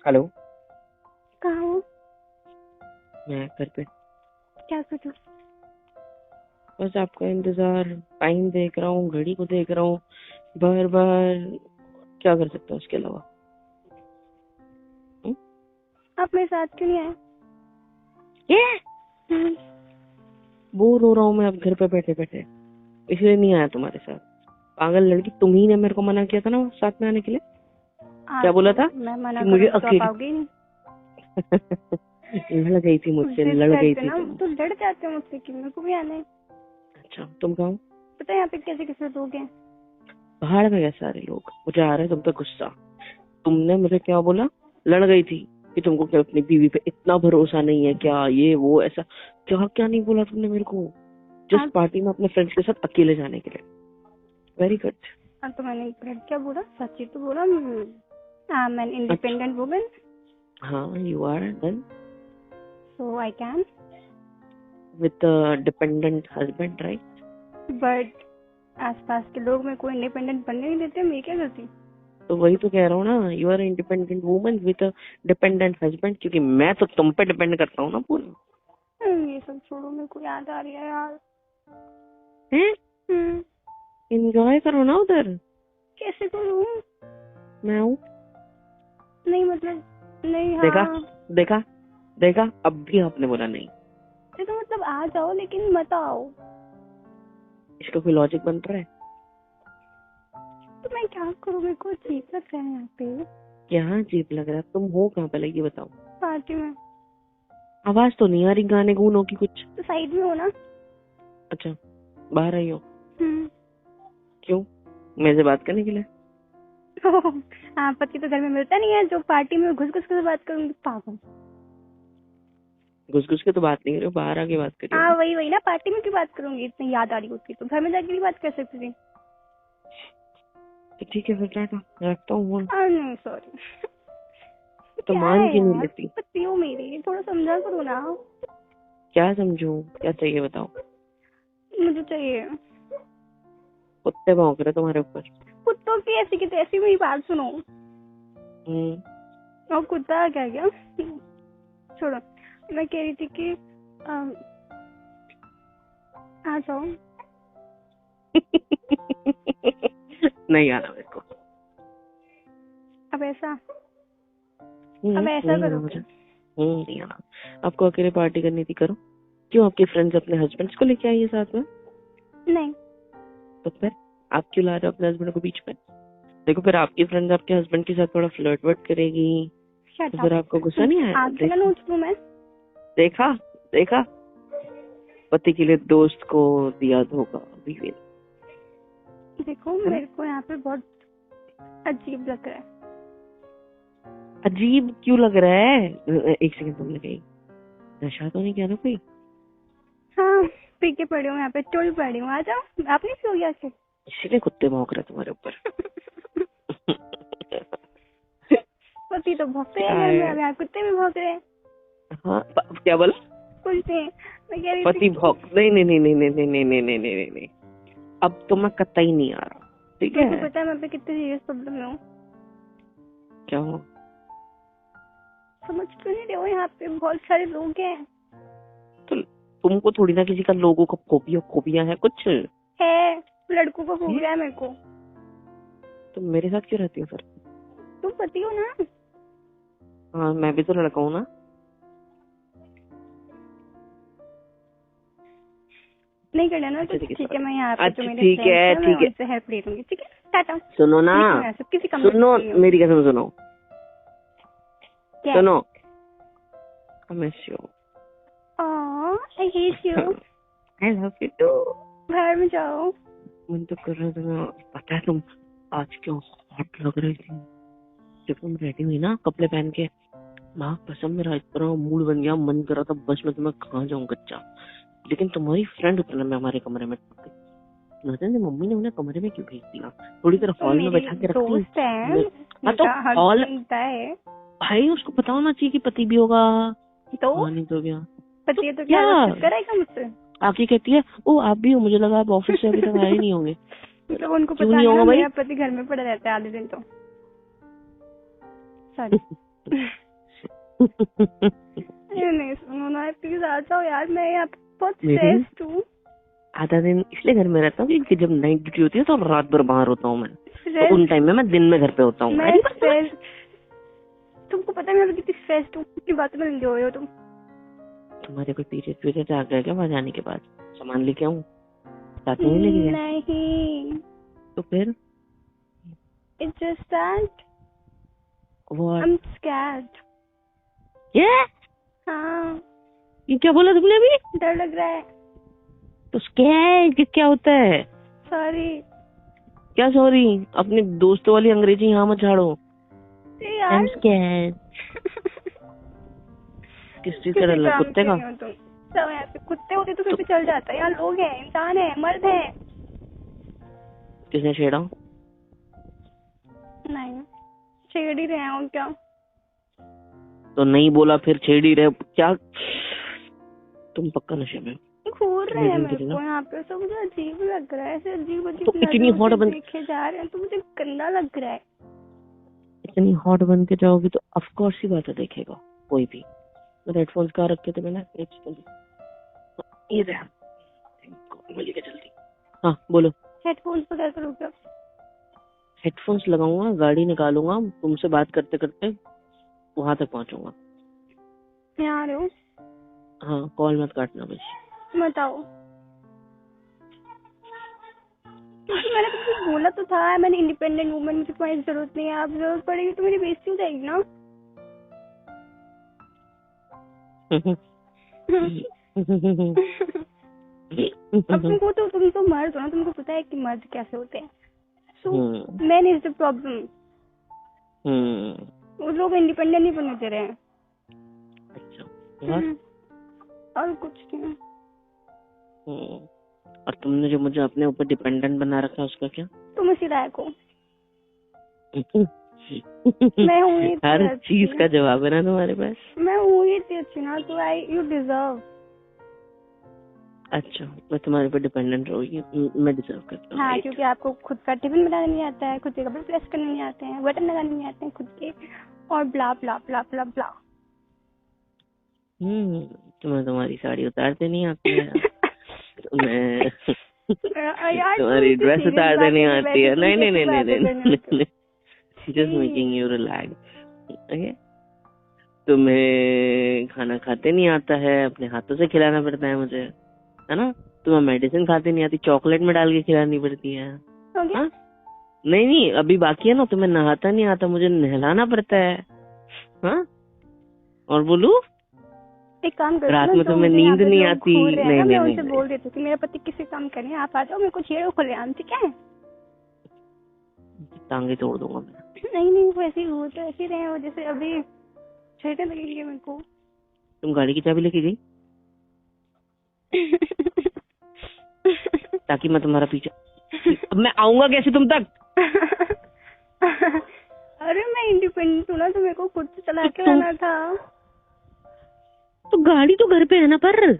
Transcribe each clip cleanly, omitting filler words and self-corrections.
Hello. कहाँ हो? मैं घर पे। क्या करूँ? बस आपका इंतजार। टाइम देख रहा हूँ, घड़ी को देख रहा हूँ बार बार। क्या कर सकता हूँ इसके अलावा? आप मेरे साथ क्यों नहीं आए? ये बोर हो रहा हूँ मैं अब घर पे बैठे बैठे, इसलिए नहीं आया तुम्हारे साथ। पागल लड़की, तुम ही ने मेरे को मना किया था ना साथ में आने के लिए। क्या बोला था मैं मना कि मुझे करूँगी तो आप अकेले आओगे ही नहीं। लड़ गई थी मुझसे, जिद लड़ गई करते थी ना तुम। तो लड़ जाते हो मुझसे कि मेरे को भी आना है। अच्छा, तुम कहाँ हो? पता है यहाँ पे कैसे कैसे लोग हैं। पहाड़ में गए सारे लोग। मुझे आ रहा है तुम पे गुस्सा। तुमने मुझे क्या बोला? लड़ गई थी कि तुमको क्या अपनी बीवी पे इतना भरोसा नहीं है क्या, ये वो ऐसा। क्या क्या नहीं बोला तुमने मेरे को जस्ट पार्टी में अपने फ्रेंड्स के साथ अकेले जाने के लिए। Very good. तो मैंने क्या बोला? सच्ची तो बोला। I am an independent woman. हाँ, you are then so I can. With dependent husband, right? But आसपास के लोग मेरे को इंडिपेंडेंट बनने नहीं देते। मैं क्या करती? तो वही तो कह रहा हूँ ना, you are independent woman with dependent husband, क्योंकि मैं तो तुम पे डिपेंड करता हूँ ना पूरा। ये सब छोड़ो, मेरे को याद आ रही है यार। हैं? एंजॉय करो ना उधर। कैसे करूँ? मैं हूँ। नहीं मतलब नहीं। देखा हाँ देखा देखा, अब भी आपने बोला नहीं। तो मतलब आ जाओ लेकिन मत आओ। इसका कोई लॉजिक बन रहा है? तो मैं क्या करूँ? मेरे को अजीब लग रहा है यहाँ पे। क्या अजीब लग रहा है? तुम हो कहाँ पहले ये बताओ। पार्टी में। आवाज तो नहीं आ रही गाने गुनों की कुछ। तो साइड में हो ना। अच्छा, बाहर आई हो? क्यों? मेरे से बात करने के लिए? हाँ, पति तो घर में मिलता नहीं है जो पार्टी में घुस घुस कर बात करूंगी। पागल। घुस घुस के तो बात नहीं कर रही हो, बाहर आके बात कर रही हो हाँ ना। वही ना, पार्टी में क्यों बात करूंगी? इतनी याद आ रही होती तो घर में जाके भी बात कर सकती थी। तो ठीक है फिर, टाटा, रखता हूँ फोन। नहीं सॉरी। तो क्या मान है क्यों नहीं यार, लेती? पति हो मेरी, थोड़ा समझा करो ना। क्या समझूं? क्या चाहिए बताओ? मुझे चाहिए। कुत्ते भौंक रहे तुम्हारे ऊपर। कुत्तों की ऐसी की तैसी मेरी बात सुनो। और कुत्ता आ गया क्या? छोड़ो। मैं कह रही थी कि आ जाओ। नहीं आना मेरे को। अब ऐसा नहीं आना करोगे? मुझे। नहीं आना। आपको अकेले पार्टी करनी थी, करो। क्यों आपके फ्रेंड्स अपने हस्बैंड्स को लेके आइए साथ में। नहीं। तो फिर आप क्यों ला रहे हो अपने हस्बैंड को बीच में? देखो, फिर आपकी फ्रेंड आपके हस्बैंड के साथ थोड़ा फ्लर्ट वर्ट करेगी तो फिर आपको गुस्सा नहीं आएगा? आपके ना नोच लूं मैं। देखा देखा, पति के लिए दोस्त को दिया धोखा बीवी ने। देखो मेरे को यहाँ पे बहुत अजीब लग रहा है। अजीब क्यों लग रहा है? एक सेकंड, तुमने कहीं नशा तो नहीं किया ना कोई? हाँ, पी के पड़ी हूँ यहाँ पे, टोल पड़ी हूँ। आ जाओ। आपने क्यों किया? इसीलिए कुत्ते भौंक रहे तुम्हारे ऊपर। पति तो भौंकते क्या हैं घर में, है? अब यहाँ कुत्ते भी भौंक रहे हैं। हाँ, क्या बोला? कुछ नहीं, मैं कह रही पति थी भौंक? नहीं नहीं नहीं नहीं नहीं नहीं नहीं नहीं नहीं नहीं नहीं, अब तो मैं कतई नहीं आ रहा। ठीक है? तुमको पता है मैं पे कितनी सीरियस प्रॉब्लम में हूँ। क्या हो? समझ क्यों नहीं रहे हो? यहाँ पे बहुत सारे लोग हैं। तो तुमको थोड़ी ना किसी का लोगों का फोबिया है कुछ? है, लड़कों को फोबिया है मेरे को। तुम मेरे साथ क्यों रहती हो फिर? तुम पति हो ना। हाँ, मैं भी तो लड़का हूँ ना। नहीं करना ना तो ठीक है, मैं यहाँ पे जो मेरे ठीक फ्रेंड्स है हैं मैं ठीक है, उनसे हेल्प ले लूंगी। ठीक है, टाटा। सुनो ना, किसी काम सुनो मेरी कसम, सुनो क्या? सुनो। I miss you. I hate you. I love you too. बाहर में जाओ। मन तो कर रहा था, पता है तुम आज क्यों हॉट लग रही थी जब तुम रेडी हुई ना कपड़े पहन के। माँ कसम, मेरा इतना मूड बन गया, मन कर रहा था बस मैं तुम्हें खा जाऊं कच्चा। लेकिन तुम्हारी फ्रेंड उतना में हमारे कमरे में मम्मी ने उन्हें कमरे में क्यों भेज दिया? थोड़ी देर हॉल में बैठा के रखती। दोस्त है, हाँ तो हॉल है भाई, उसको पता होना चाहिए कि पति भी होगा। तो नहीं तो क्या? पति है तो क्या करेगा मुझसे? आके कहती है ओ आप भी हो, मुझे लगा आप ऑफिस से अभी तक आए नहीं होंगे। मतलब उनको क्यों पता नहीं नहीं होगा ना, भाई? मेरा पति घर में पड़ा रहता है आधे दिन तो। सॉरी। नहीं सुनो ना, प्लीज आ जाओ यार, मैं यहाँ पे बहुत स्ट्रेस्ड हूँ। आधा दिन इसलिए घर में रहता हूँ क्योंकि जब नाइट ड्यूटी होती है तो रात भर बाहर होता हूँ मैं, तो उन टाइम में मैं दिन में घर पे होता हूँ। तुमको पता है मैं कितनी स्ट्रेस्ड हूँ, कितनी बातें में लगे हुए हो तुम। तुम्हारे कोई पीरियड आ गया क्या वहाँ जाने के बाद? सामान लेके आऊँ? साथ में लेके गया? नहीं। तो फिर? It's just that What? I'm scared. क्या? हाँ। ये क्या बोला तुमने अभी? डर लग रहा है। तो स्कैर्ड क्या होता है? सॉरी। क्या सॉरी? अपने दोस्तों वाली अंग्रेजी यहाँ मत झाड़ो। I'm scared. किस चीज का डर लगा? कुत्ते का? सब यहाँ पे कुत्ते होते तो फिर भी चल जाता है, यहाँ लोग हैं, इंसान है, मर्द है। किसने छेड़ा? नहीं, छेड़ ही रहे हो क्या? तो नहीं बोला फिर छेड़ ही रहे क्या? तुम पक्का नशे में? घूर रहे हैं मेरे को यहाँ पे, सब मुझे अजीब लग रहा है, ऐसे अजीब अजीब तो इतनी हॉट बन देखे जा रहे हैं तो मुझे गंदा लग रहा है। इतनी हॉट बन के जाओगी तो ऑफ कोर्स ही बात है, देखेगा कोई भी। मेरे हेडफोन्स कहाँ रखे थे मैंने? ये लेके जल्दी। हाँ बोलो। हेडफोन्स पर क्या करोगे? हेडफोन्स लगाऊंगा, गाड़ी निकालूंगा, तुमसे बात करते करते वहां तक पहुंचूंगा। यहाँ आ रहे हो? हाँ, कॉल मत काटना बस। बताओ। क्योंकि मैंने तुमसे बोला तो था, मैंने इंडिपेंडेंट वुमन, मुझे तुम्हारी जरूरत नहीं है, आप जरूरत पड़ेगी तो मेरी बेइज्जती हो जाएगी ना। अब तुमको तो, तुम तो मर्द हो ना, तुमको पता है कि मर्द कैसे होते हैं। So, man is the problem. वो लोग इंडिपेंडेंट नहीं बनने दे रहे हैं। अच्छा। और कुछ नहीं। और तुमने जो मुझे अपने ऊपर डिपेंडेंट बना रखा है उसका क्या? तुम इसी लायक हो। मैं हूँ हर चीज का जवाब है ना तुम्हारे पास? मैं हूँ ही अच्छी ना, तो यू डिजर्व। अच्छा, मैं तुम्हारे ऊपर डिपेंडेंट रहूंगी, मैं डिजर्व करता हूँ। हाँ, क्योंकि आपको खुद का टिफिन बनाना नहीं आता है, खुद के कपड़े प्रेस करने नहीं आते हैं, बटन लगाने नहीं आते हैं खुद के, और ब्ला ब्ला ब्ला ब्ला ब्ला। तुम्हें तुम्हारी साड़ी उतारते नहीं आती है। तुम्हें तुम्हारी ड्रेस उतारते नहीं आती है। नहीं नहीं नहीं नहीं, just making you relax. Okay. तुम्हें खाना खाते नहीं आता है, अपने हाथों से खिलाना पड़ता है मुझे, है ना? तुम्हें मेडिसिन खाते नहीं आती, चॉकलेट में डाल के खिलानी पड़ती है। हाँ? नहीं नहीं, अभी बाकी है ना। तुम्हें नहाता नहीं आता, मुझे नहलाना पड़ता है। हाँ? और बोलू, एक काम करो, रात में तुम्हें नींद नहीं आती। नहीं मैं उनसे बोल देती हूँ कि मेरा पति किसी काम करे, आप आ जाओ, मेरे को छेड़ो खुलेआम, ठीक है? टांगे तोड़ दूंगा मैं। नहीं नहीं, वैसे ही हो तो ऐसे रहे हो जैसे अभी छेड़ने लगेंगे मेरे को। तुम गाड़ी की चाबी लेके गई ताकि मैं तुम्हारा पीछे। अब मैं आऊंगा कैसे तुम तक? अरे मैं इंडिपेंडेंट हूँ ना, तो मेरे को खुद से चला के लाना था। तो गाड़ी तो घर पे है ना, पर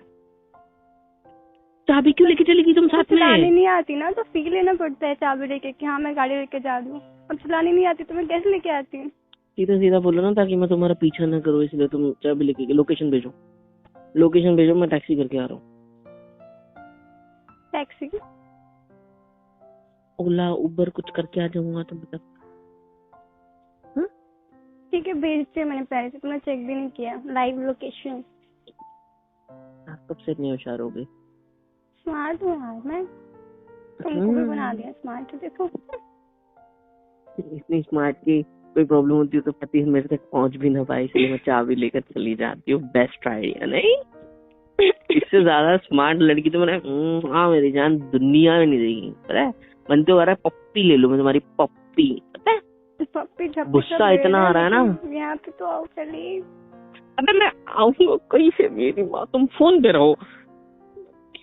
चाबी क्यों लेके चलेगी तुम साथ में? चलानी नहीं आती ना, तो सीख लेना पड़ता है चाबी लेके कि हाँ मैं गाड़ी लेके जा दूँ। अब चलानी नहीं आती तो मैं कैसे लेके आती हूँ? सीधा सीधा बोलो ना, ताकि मैं तुम्हारा पीछा ना करूँ, इसलिए तुम चाबी लेके। लोकेशन भेजो, लोकेशन भेजो, मैं टैक्सी करके आ रहा हूँ। टैक्सी? ओला उबर कुछ करके आ जाऊंगा तुम तक। ठीक है, भेजती हूँ मैंने पहले से, तुमने चेक भी नहीं किया लाइव लोकेशन। आप कब से इतनी होशियार हो गई? स्मार्ट हूँ यार मैं, तुमको भी बना दिया स्मार्ट। देखो इतनी स्मार्ट की कोई प्रॉब्लम होती है तो पति मेरे तक पहुंच भी ना पाए, इसलिए मैं चाबी लेकर चली जाती हूँ। बेस्ट आइडिया नहीं? इससे ज्यादा स्मार्ट लड़की तो मैंने हाँ मेरी जान दुनिया में नहीं देखी। पता है, बनते हो रहा है पप्पी ले लो, मैं तुम्हारी पप्पी। पता है पप्पी गुस्सा इतना आ रहा है ना यहाँ पे, तो आओ चलिए। अबे मैं आऊंगा कहीं से, मेरी माँ तुम फोन पे रहो,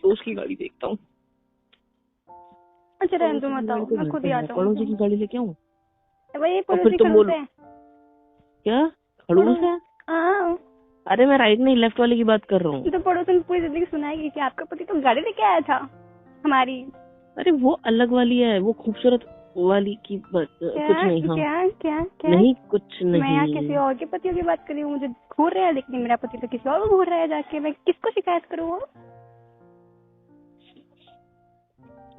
उसकी गाड़ी देखता हूँ। अच्छा रहने दो, मत आओ, मैं खुद ही आता हूँ। पड़ोसी की गाड़ी लेके आऊँ? वही पड़ोसी खड़ूस है। क्या खड़ूस है? हाँ। अरे मैं राइट नहीं लेफ्ट वाले की बात कर रहा हूँ। तो पड़ोसन पूरी जिंदगी सुनाएगी कि आपका पति तो गाड़ी लेके आया था हमारी। अरे वो अलग वाली है, वो खूबसूरत वो वाली की कुछ नहीं। हाँ क्या क्या क्या नहीं, कुछ नहीं। मैं यहाँ किसी और के पतियों की बात कर रही हूँ, मुझे घूर रहा है, लेकिन मेरा पति तो किसी और को घूर रहा है जाके, मैं किसको शिकायत करूँ?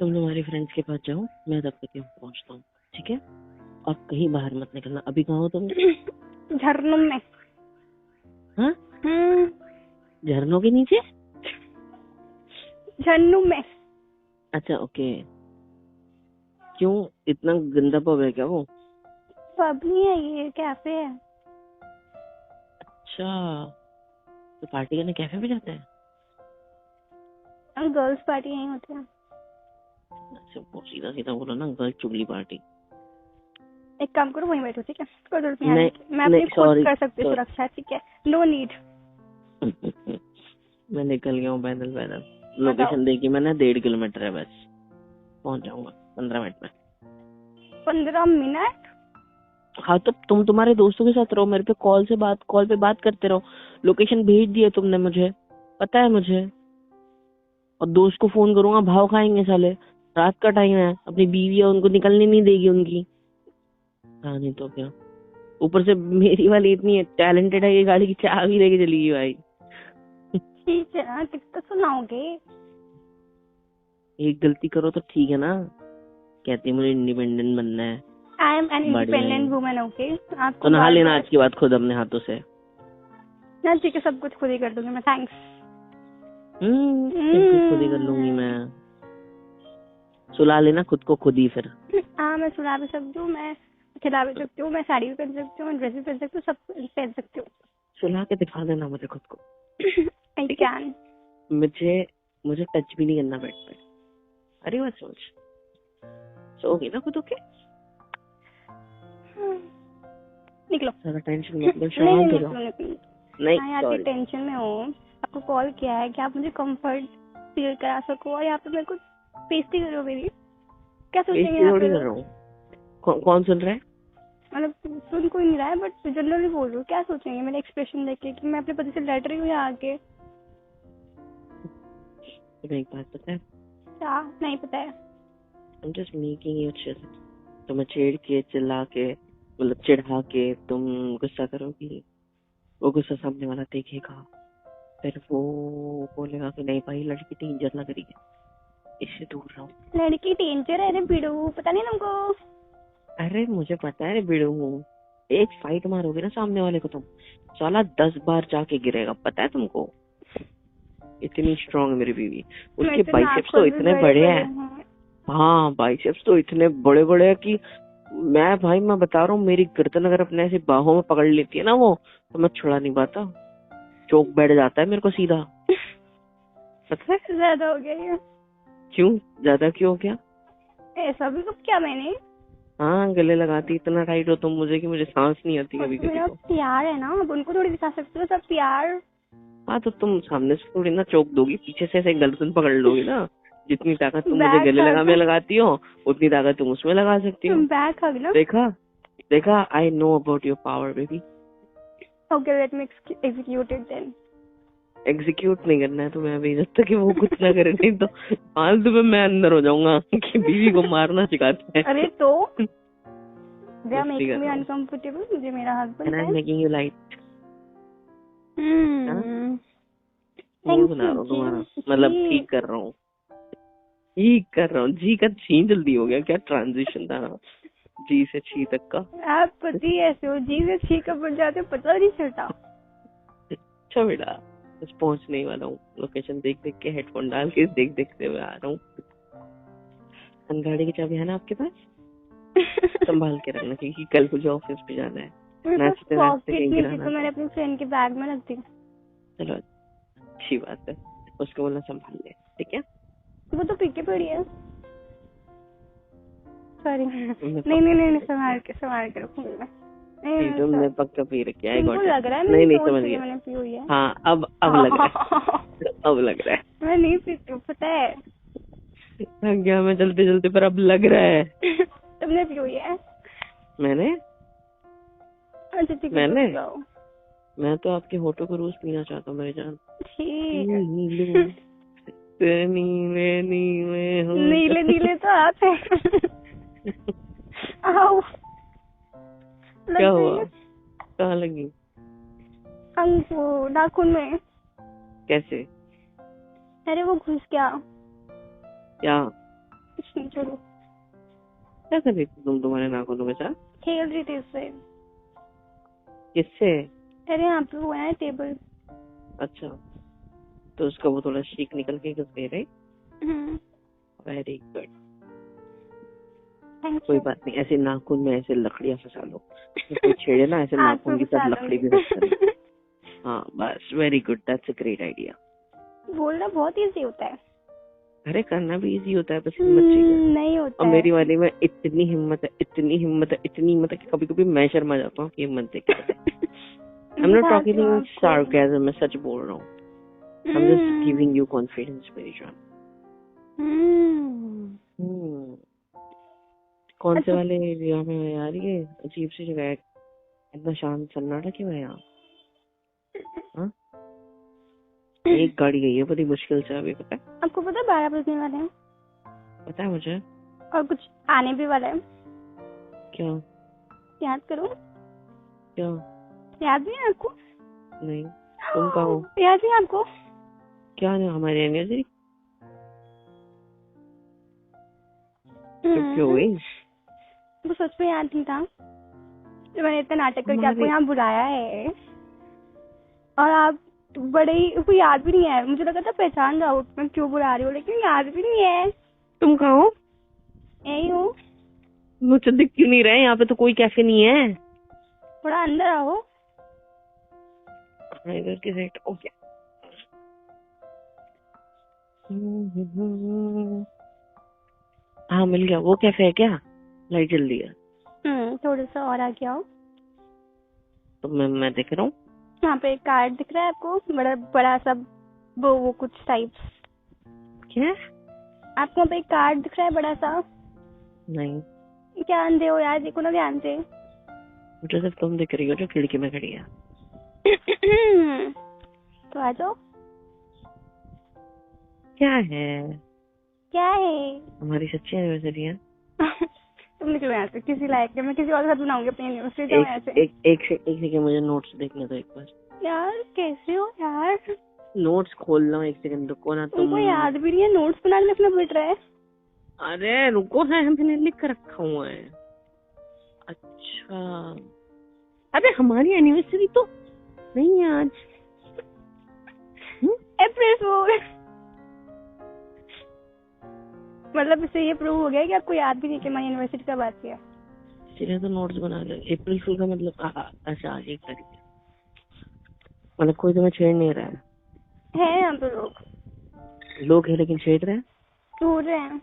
तुम तुम्हारी फ्रेंड्स के पास जाओ, मैं तब तक यहाँ पहुँचता हूँ, ठीक है? अब कहीं बाहर मत निकलना। अभी कहाँ हो तुम? झरनों में। हाँ, झरनों के नीचे? झरनों में। अच्छा ओके। क्यों, इतना गंदा पब है क्या वो? पब नहीं है ये, कैफे है। अच्छा, तो पार्टी करने कैफे में जाते हैं? गर्ल्स पार्टी यहीं होती है। अच्छा, वो सीधा सीधा बोलो ना, गर्ल्स चुगली पार्टी। एक काम करो, वहीं बैठो, ठीक है? कोई जरूरत नहीं, नहीं, मैं अपनी खुद सॉरी कर सकती हूँ सुरक्षा, ठीक है? No need. मैं निकल गया हूँ पैदल। लोकेशन देखी मैंने, 1.5 किलोमीटर है बस, पहुंच जाऊंगा 15 मिनट में। 15 मिनट? हाँ तो तुम तुम्हारे दोस्तों के साथ रहो, मेरे पे कॉल पे बात करते रहो। लोकेशन भेज दिया तुमने मुझे, पता है मुझे। और दोस्त को फोन करूंगा, भाव खाएंगे साले। रात का टाइम है, अपनी बीवी है, उनको निकलने नहीं देगी उनकी। हाँ नहीं तो क्या। ऊपर से मेरी वाली इतनी टैलेंटेड है, ये गाड़ी की चाबी लेके चली गई भाई। ठीक है ना, कितना सुनाओगे? एक गलती करो तो ठीक है ना, कहती है मुझे इंडिपेंडेंट बनना है। आई am an independent woman, okay? तो नहा लेना आज की बात खुद अपने हाथों से ना। ठीक है, सब कुछ खुद ही कर दूंगी मैं, थैंक्स। खुद ही कर लूंगी मैं। सुला लेना खुद को खुद ही फिर। हाँ, मैं सुला भी सकती हूँ, मैं खिला भी सकती हूँ, मैं साड़ी भी पहन सकती हूँ, मैं ड्रेस भी पहन सकती हूँ, सब पहन सकती हूँ। सुला के दिखा देना मुझे खुद को। I can. मुझे टच भी नहीं करना बेड पे। अरे बस सोगी ना खुद? ओके, निकलो। ज्यादा टेंशन मत लो, शांत हो जाओ। नहीं सॉरी, टेंशन में हो। आपको कॉल किया है कि आप मुझे कंफर्ट फील करा सको, और यहाँ पे मेरे को बेइज्जती करो मेरी। क्या सोचेंगे यहाँ पे लोग? कौन सुन रहा है? मतलब सुन कोई नहीं रहा है, बट जनरली बोल रही हूँ, क्या सोचेंगे मेरे एक्सप्रेशन देख के कि मैं अपने पति से लड़ रही हूँ यहाँ आके? तुम्हें एक बात पता है? क्या नहीं पता है? I'm just making you chill। तुम्हें छेड़ के चिल्ला के मतलब चिढ़ा के तुम गुस्सा करोगी, वो गुस्सा सामने वाला देखेगा, फिर वो बोलेगा कि नहीं भाई लड़की डेंजर लग रही है, इससे दूर रहो। लड़की डेंजर है? अरे बिड़ू, पता नहीं तुमको? अरे मुझे पता है बिड़ू हूँ। एक फाइट मारोगे ना सामने वाले को तुम, साला 10 बार जाके गिरेगा, पता है तुमको? इतनी स्ट्रांग है मेरी बीवी। उसके बाइसेप्स तो इतने बड़े हैं। हाँ, बाइसेप्स तो इतने बड़े बड़े हैं कि मैं बता रहा हूँ, मेरी गर्दन अगर अपने ऐसे बाहों में पकड़ लेती है ना वो, तो मैं छुड़ा नहीं पाता, चौक बैठ जाता है मेरे को सीधा। पता है? ज्यादा हो गया ये। क्यों ज्यादा क्यों हो गया? ऐसा भी कब क्या मैंने? हाँ, गले लगाती इतना टाइट हो तुम मुझे कि मुझे सांस नहीं आती कभी कभी। मेरा प्यार है ना, अब उनको थोड़ी दिखा सकते हो सब प्यार। हाँ तो तुम सामने से थोड़ी ना चौक दोगी, पीछे से ऐसे गर्दन पकड़ लोगी ना। जितनी ताकत तुम मुझे गले में लगाती हो, उतनी ताकत तुम उसमें लगा सकती हो। बैक हग ना। देखा, I know about your power baby. Okay, let me execute it then. Execute नहीं करना है तुम्हें अभी, जब तक कि वो कुछ ना करे, नहीं तो फालतू में मैं अंदर हो जाऊंगा कि बीवी को मारना सिखाते हैं। अरे तो they are making me uncomfortable, मुझे मेरा हस्बैंड है। Making you light. थैंक बना रहा हूँ तुम्हारा, मतलब ठीक कर रहा हूँ। जी का छी जल्दी हो गया क्या? ट्रांजिशन था जी से छी तक का। आप पति ऐसे हो, जी से छी कब बन जाते हो पता नहीं चलता। अच्छा बेटा, बस पहुंचने ही वाला हूँ। लोकेशन देख देख के, हेडफोन डाल के देखते हुए आ रहा हूँ। गाड़ी की चाबी है ना आपके पास? संभाल के रखना, क्योंकि कल मुझे ऑफिस पे जाना है। नाचते कहीं गिराना। मैंने अपने फ्रेंड के बैग में रख दी। चलो अच्छी बात है, उसको बोलना संभाल ले, ठीक है? वो तो पीके पड़ी है। सॉरी, नहीं संभाल के रखूंगी मैं। नहीं तुमने पक्का पी रखी है? लग रहा है नहीं समझ गया मैंने पी हुई है। हाँ, अब लग रहा है। अब लग रहा है। मैं नहीं पीती हूँ, पता है? गया मैं चलते पर अब लग रहा है। तुमने पी हुई है? मैंने? अच्छा ठीक है, मैं तो आपके होठों को रोज पीना चाहता हूँ मेरी जान। नीले नीले तो आप है। आओ, लग क्या गई हुआ? है। कहाँ लगी? वो नाखून में। कैसे? अरे वो घुस गया। क्या कुछ नहीं, छोड़ो। क्या कर रही थी तुम तुम्हारे नाखूनों के साथ? खेल रही थी इससे। किससे? अरे यहाँ पे वो है टेबल। अच्छा, तो उसका वो थोड़ा शीक निकल के घुस गई, राइट? Very good. थैंक कोई यू। बात नहीं, ऐसे नाखून में ऐसे लकड़ियां फंसा लो, तो कोई छेड़े ना ऐसे हाथ नाखून में की फंसा तरह लकड़ी भी लूंगी। रख करे। हाँ बस, very good, that's a great idea. बोलना बहुत इजी होता है। अरे करना भी इजी होता है, बस हिम्मत चाहिए। नहीं होता और है। मेरी वाली में इतनी हिम्मत है, इतनी हिम्मत है, इतनी हिम्मत है कि कभी कभी मैं शर्मा जाता हूँ कि हिम्मत देख के। I'm not talking in sarcasm, मैं सच बोल रहा हूँ। I'm just giving you confidence, मेरी जान। कौन से वाले एरिया में है यार ये? अजीब सी जगह है, इतना शांत सन्नाटा क्यों है यहाँ? हाँ? एक गाड़ी गई है बड़ी मुश्किल से अभी, पता है? आपको पता है 12 बजने वाले हैं? पता है मुझे। और कुछ आने भी वाला है। क्या? याद करो। क्या? याद नहीं है आपको? नहीं, तुम कहो। याद नहीं आपको? क्या नहीं, हमारी एनिवर्सरी क्यों हुई? वो सच में याद नहीं था। तो मैंने इतना नाटक करके आपको यहाँ बुलाया है और आप बड़े ही, उसको याद भी नहीं है। मुझे लगा था पहचान जाओ मैं क्यों बुला रही हूँ, लेकिन याद भी नहीं है। तुम कहाँ हो? यही हूँ। मुझे दिख क्यों नहीं रहा है? यहाँ पे तो कोई कैफे नहीं है। थोड़ा अंदर आओ। इधर की साइड। ओके। हाँ मिल गया। वो कैफे है क्या? लाइट जल रही है। थोड़ा सा और आगे आओ। तो मैं देख रहा हूँ। यहाँ पे एक कार्ड दिख रहा है आपको, बड़ा बड़ा सा वो कुछ टाइप। क्या? आपको वहाँ पे एक कार्ड दिख रहा है बड़ा सा? नहीं। क्या अंधे हो यार, देखो ना ध्यान से। मुझे सिर्फ तुम दिख रही हो जो खिड़की में खड़ी है। तो आ जाओ। क्या है? क्या है? हमारी सच्ची एनिवर्सरी है। तुम निकलो यहाँ से, किसी लायक मैं किसी और के साथ बनाऊंगी अपनी एनिवर्सरी। जाओ यहाँ से। एक सेकंड मुझे नोट्स देखने दो एक बार। यार कैसे हो यार? नोट्स खोल लो, एक सेकंड रुको ना। तुमको याद भी नहीं है? नोट्स बनाने में अपना बैठ रहा है। अरे रुको ना, मैंने लिख कर रखा हुआ है। अच्छा, अरे हमारी एनिवर्सरी तो नहीं है आज। अप्रैल फूल। मतलब इससे ये प्रूव हो गया कि आपको याद भी नहीं कि हमारी एनिवर्सरी कब आती है। इसलिए तो नोट्स बना ले। अप्रैल फूल का मतलब अच्छा 1 तारीख है। मतलब कोई तुम्हें छेड़ नहीं रहा है यहाँ पे लोग है लेकिन छेड़ रहे हैं। हो रहे हैं।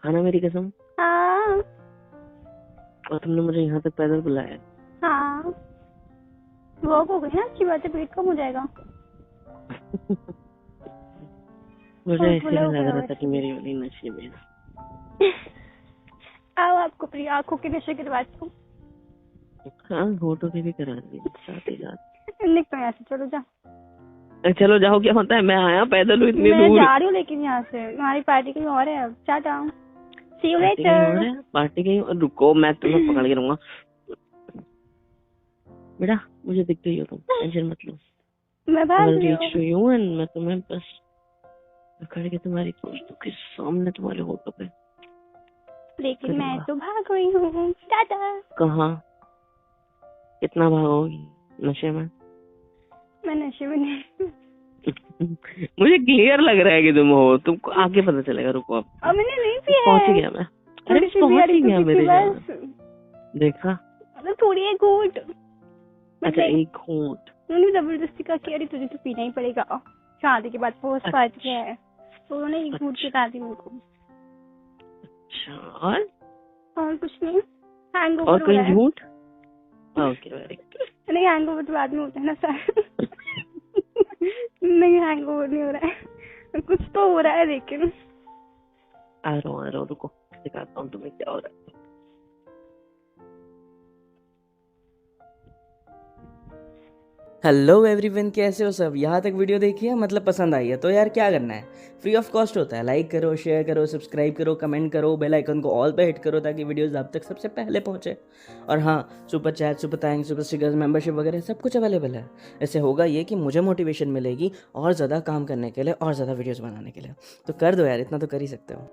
खाना मेरी कसम। हाँ और तुमने मुझे यहाँ तक पैदल बुलाया। हाँ, वॉक हो गई ना, अच्छी बात है, पेट कम हो जाएगा। मुझे इसलिए लग रहा था कि मेरी वाली नशे में। आओ आपको अपनी आंखों के नशे करवाती हूँ। हाँ होटो के भी करा दी साथ ही साथ। निकलो यहाँ से, चलो जाओ। चलो जाओ, क्या होता है? मैं आया पैदल हूँ इतनी मैं दूर। जा रही हूँ लेकिन यहाँ से हमारी पार्टी कहीं और है। टाटा, सी यू लेटर। पार्टी कहीं और? रुको मैं तुम्हें पकड़ के रहूंगा। बेटा मुझे दिख गई हो तुम, टेंशन मत लो। मैं भाग रही हूँ। मैं तुम्हें बस पकड़ के तुम्हारी दोस्तों के सामने तुम्हारे होटो पे। लेकिन मैं तो भाग रही हूँ। टाटा। कहाँ? कितना भागोगी नशे में? मैं नशे में नहीं। मुझे क्लियर लग रहा है कि तुम हो। तुमको आगे पता चलेगा। रुको अब मैंने नहीं पिया। पहुंच ही गया मैं। अरे पहुंच ही गया मेरे जान। देखा? मतलब थोड़ी एक घूंट। अच्छा एक घूंट। उन्होंने जबरदस्ती का किया, तुझे तो पीना ही पड़ेगा, शादी के बाद पोस्ट पार्टी है, तो उन्होंने एक घूंट पिला दी मेरे को। अच्छा और कुछ नहीं। हैंगओवर और कोई झूठ? Okay very good. नहीं, हैंगओवर तो बाद में होता है ना सर। नहीं हैंगओवर नहीं हो रहा है, कुछ तो हो रहा है लेकिन। आ रहा हूँ रुको, दिखाता हूँ तुम्हें क्या हो रहा है। हेलो एवरीवन, कैसे हो सब। यहाँ तक वीडियो देखी है, मतलब पसंद आई है तो यार क्या करना है, फ्री ऑफ कॉस्ट होता है। लाइक करो, शेयर करो, सब्सक्राइब करो, कमेंट करो, बेल आइकन को ऑल पे हिट करो ताकि वीडियोस आप तक सबसे पहले पहुँचे। और हाँ, super chat, super thanks, super stickers, membership वगैरह सब कुछ अवेलेबल है। इससे होगा ये कि मुझे मोटिवेशन मिलेगी और ज़्यादा काम करने के लिए और ज़्यादा वीडियोज़ बनाने के लिए। तो कर दो यार, इतना तो कर ही सकते हो।